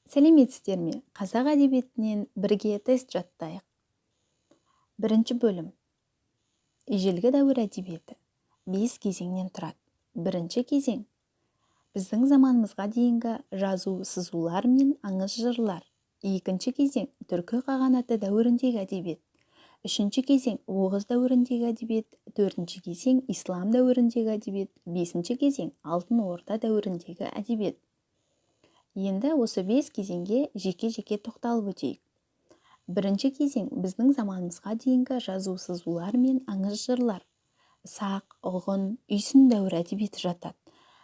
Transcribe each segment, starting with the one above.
Сәлеметсіздер ме? Қазақ әдебиетінен бірге тест жаттайық. Бірінші бөлім. Ежелгі дәуір әдебиеті 5 кезеңнен тұрады. Бірінші кезең. Біздің заманымызға дейінгі жазу сызулар мен аңыз жырлар. Екінші кезең. Түркі қағанаты дәуіріндегі әдебиет. Үшінші кезең. Оғыз дәуіріндегі әдебиет. Төртінші кезең. Ислам дәуіріндегі әдебиет. Бесінші кезең. Алтын орда дәуіріндегі әдебиет. Енді осы 5 кезеңге жеке-жеке тоқталып өтейік. Бірінші кезең біздің заманымызға дейінгі жазу сызулар мен аңыз жырлар. Сақ, ғұн, үйсін дәуірі әдебиеті жатады.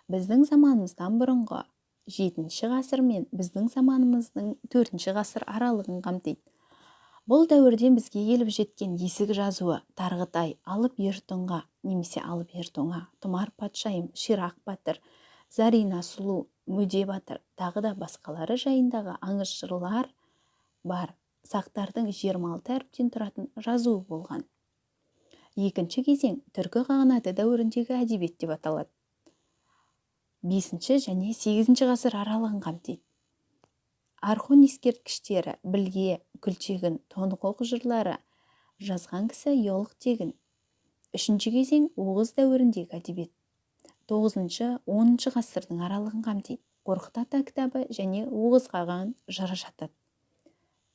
Біздің заманымыздан бұрынғы 7-ші ғасыр мен біздің заманымыздың 4-ші ғасыр аралығын қамтиды. Бұл дәуірден бізге келіп жеткен есік жазуы, Тарғытай, Алып Ертұңға немесе Алып Ертұңа, Тұмар патшайым, Ширақ батыр, Зарина сұлу, Мөде батыр, тағы да басқалары жайындағы аңыз жырлар бар. Сақтардың 26 әріптен тұратын жазуы болған. Екінші кезең түркі қағанаты дәуіріндегі әдебиет деп аталады. 5-ші және 8-ші ғасыр аралығын қамтиды. Архон ескерткіштері, Білге, Күлчегін, Тоңқоқ жырлары жазған кісі Иолық Тегін. Үшінші кезең Оғыз дәуіріндегі әдебиет. 9-10 ғасырдың аралығын қамтиды. Қорқыт ата кітабы және Оғыз қаған жыры жатады.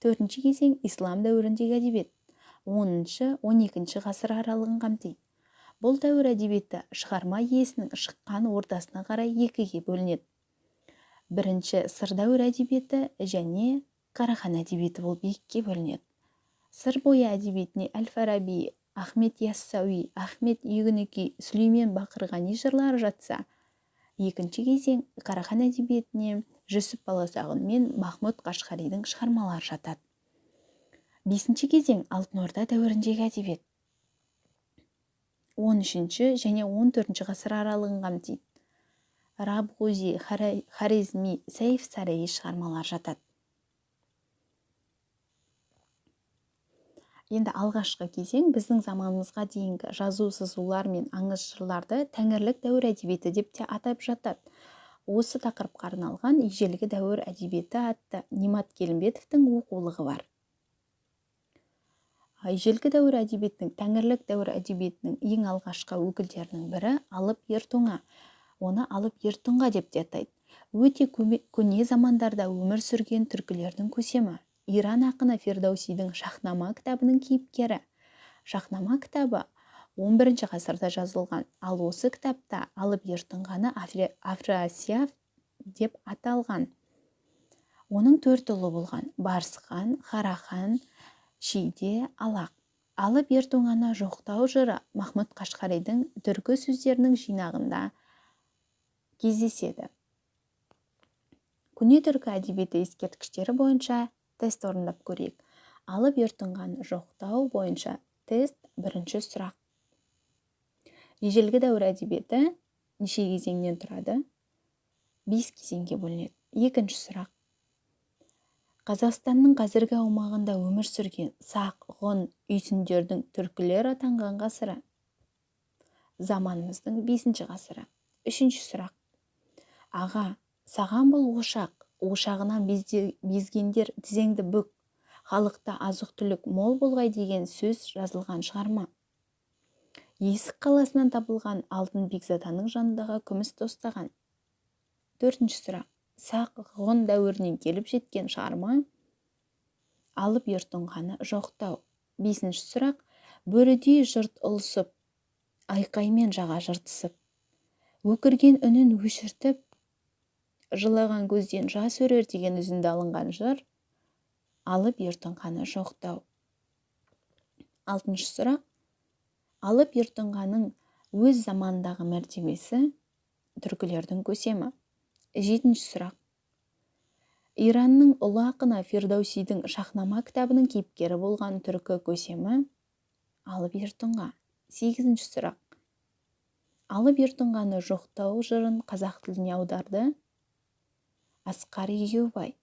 4-ші кезең Ислам дәуіріндегі әдебиет. 10-12 ғасыр аралығын қамтиды. Бұл дәуір әдебиеті шығарма иесінің шыққан ортасына қарай екіге бөлінеді. Бірінші сыр дәуір әдебиеті және Қарахан әдебиеті болып екіге бөлінеді. Сыр бойы әдебиетіне Әл-Фараби, Ахмет Яссауи, Ахмет Югінеки, Сүлеймен Бақырғани жырлары жатса, екінші кезең Қарахан әдебиетіне Жүсіп Баласағұн мен Махмұд Қашқаридің шығармалары жатады. 5-ші кезең Алтын Орда дәуіріндегі әдебиет. 13-ші және 14-ші ғасыр аралығын қамтиды. Рабғузи, Хорезми, Сейф Сараи шығармалары жатады. Енді алғашқы кезең біздің заманымызға дейінгі жазу сызулар мен аңыз жырларды тәңірлік дәуір әдебиеті деп те атап жатады. Осы тақырыпқа арналған ежелгі дәуір әдебиеті атты Немат Келімбетовтің оқулығы бар. Ежелгі дәуір әдебиетінің, тәңірлік дәуір әдебиетінің ең алғашқы өкілдерінің бірі Алып Ертұңа. Оны Алып Ертұңға деп те атайды. Өте көне замандарда өмір сүрген түркілердің көсемі. Иран ақыны Фирдаусидің Шахнама кітабының кейіпкері. Шахнама кітабы 11-ші ғасырда жазылған, ал осы кітапта Алып Ертұңғаны Афрасияф деп аталған. Оның 4 ұлы болған: Барсхан, Харахан, Шиде, Алақ. Алып Ертұңғаны жоқтау жыры Махмұд Қашқаридің түркі сөздерінің жинағында кездеседі. Көне түркі әдебиеті ескерткіштері бойынша тест орындап көрейік. Алып Ертұңғаны жоқтау бойынша тест. Бірінші сұрақ. Ежелгі дәуір әдебиеті неше кезеңнен тұрады? 5 кезеңге бөлінеді. Екінші сұрақ. Қазақстанның қазіргі аумағында өмір сүрген сақ, ғұн, үйсіндердің түркілер атанған ғасыры. Заманымыздың 5-ші ғасыры. Үшінші сұрақ. Аға, саған бұл ошақ, ошағынан безгендер тізеңді бүк, халықта азық-түлік мол болғай деген сөз жазылған шығарма. Есік қаласынан табылған алтын бекзаданың жанындағы күміс тостаған. 4-ші сұрақ. Сақ, ғұн дәуірінен келіп жеткен шығарма. Алып Ертұңғаны жоқтау. 5-ші сұрақ. Бөрідей жұрт ұлысып, айқаймен жаға жыртысып, өкірген үнін өшіртіп, жылаған көзден жас өрер деген үзінді алынған жыр. Алып Ертұңғаны жоқтау. 6-шы сұрақ. Алып Ертұңғаның өз замандағы мәртебесі, түркілердің көсемі. 7-ші сұрақ. Иранның ұлы ақыны Фирдаусидің Шахнама кітабының кейіпкері болған түркі көсемі. Алып Ертұңға. 8-ші сұрақ. Алып Ертұңғаны жоқтау жырын қазақ тіліне аударды Асқар Егеубай.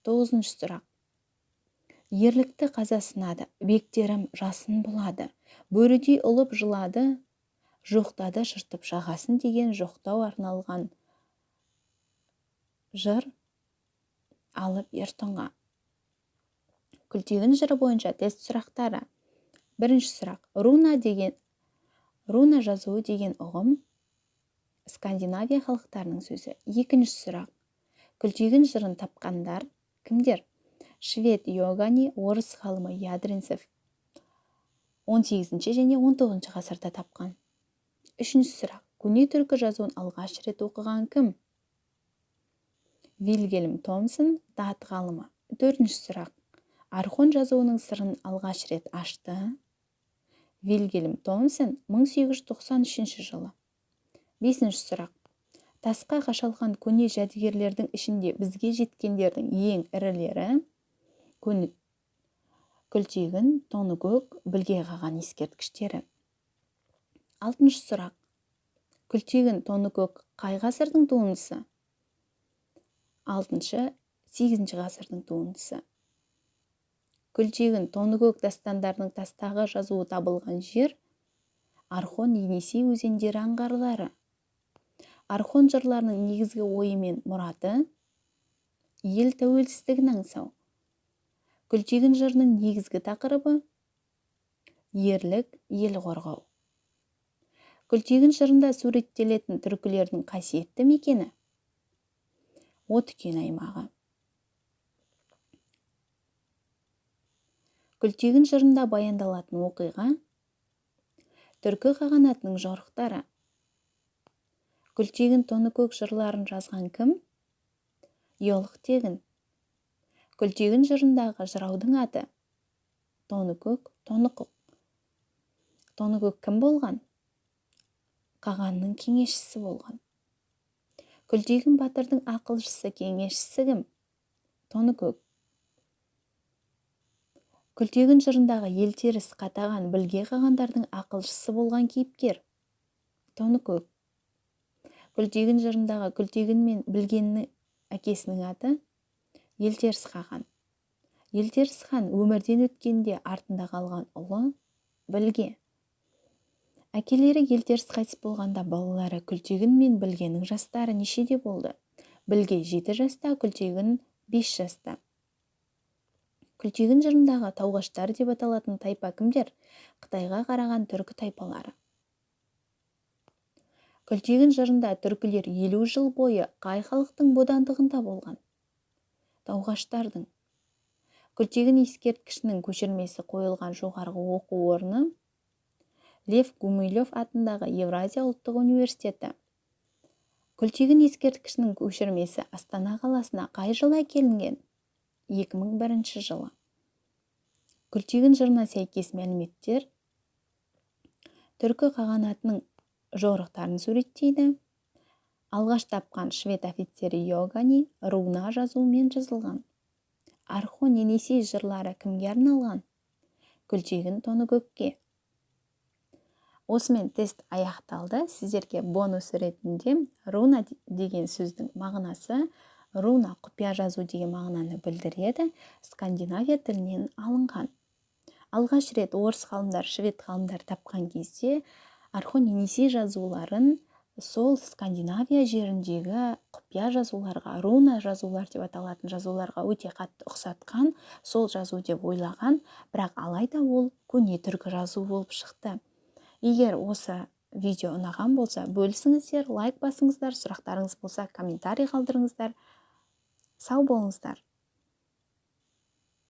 9-шы сұрақ. Ерлікті қаза сынады, бектерім жасын бұлады, бөрідей ұлып жылады, жоқтады жыртып жағасын деген жоқтау арналған жыр алып ертонға. Күлтегін жыры бойынша тест сұрақтары. Бірінші сұрақ. Руна жазуы деген ұғым Скандинавия халықтарының сөзі. Екінші сұрақ. Күлтегін жырын тапқандар кімдер? Швед Иоганни, орыс ғалымы Ядринцев 18 және 19 ғасырда тапқан. Үшінші сұрақ. Көне түркі жазуын алғаш рет оқыған кім? Вильгельм Томсон, дат ғалымы. Төртінші сұрақ. Орхон жазуының сырын алғаш рет ашты? Вильгельм Томсон 1893 жылы. Бесінші сұрақ. Тасқа қашалған көне жәдігерлердің ішінде бізге жеткендердің ең ірілері Күлтегін, Тоныкөк, білге қаған ескерткіштері. Алтыншы сұрақ. Күлтегін, Тоныкөк қай ғасырдың туындысы? 6-8 ғасырдың туындысы. Күлтегін, Тоныкөк дастандарының тастағы жазуы табылған жер Орхон, Енисей өзендері аңғарлары. Орхон жырларының негізгі ойы мен мұраты ел тәуелсіздігін аңсау. Күлтегін жырының негізгі тақырыбы ерлік, ел қорғау. Күлтегін жырында суреттелетін түркілердің қасиетті мекені Откен аймағы. Күлтегін жырында баяндалатын оқиға түркі қағанатының жорықтары. Күлтегін, Тоныкөк жырларын жазған кім? Иолық тегін. Күлтегін жырындағы жыраудың аты Тоныкөк, Тонықұқ. Тоныкөк кім болған? Қағанның кеңесшісі болған. Күлтегін батырдың ақылшысы, кеңесшісі кім? Тоныкөк. Күлтегін жырындағы елтеріс қатаған білге қағандардың ақылшысы болған кейіпкер Тоныкөк. Күлтегін жырындағы Күлтегін мен білгеннің әкесінің аты елтеріс қаған. Елтеріс хан өмірден өткенде артында қалған ұлы білге. Әкелері елтеріс қайтыс болғанда балалары Күлтегін мен білгенің жастары нешеде болды? Білге 7 жаста, Күлтегін 5 жаста. Күлтегін жырындағы тауғаштар деп аталатын тайпа кімдер? Қытайға қараған түркі тайпалары. Күлтегін жырында түркілер 50 жыл бойы қай халықтың бодандығында болған? Тауғаштардың. Күлтегін ескерткішінің көшірмесі қойылған жоғарғы оқу орны Лев Гумилев атындағы Евразия ұлттық университеті. Күлтегін ескерткішінің көшірмесі Астана қаласына қай жылы әкелінген? 2001 жылы. Күлтегін жырына сәйкес мәліметтер түркі қағанатының жорықтарын суреттейді. Алғаш тапқан швед офицері Иоганни руна жазуымен жазылған. Орхон, Енисей жырлары кімге арналған? Күлтегін, Тоныкөкке. Осымен тест аяқталды. Сіздерге бонус ретінде руна деген сөздің мағынасы руна құпия жазу деген мағынаны білдіреді. Скандинавия тілінен алынған. Алғаш рет орыс ғалымдар, швед ғалымдар тапқан кезде Орхон, Енисей жазуларын сол Скандинавия жеріндегі құпия жазуларға, руна жазулар деп аталатын жазуларға өте қатты ұқсатқан, сол жазу деп ойлаған, бірақ алайда ол көне түркі жазу болып шықты. Егер осы видео ұнаған болса, бөлісіңіздер, лайк басыңыздар, сұрақтарыңыз болса, комментарий қалдырыңыздар. Сау болыңыздар.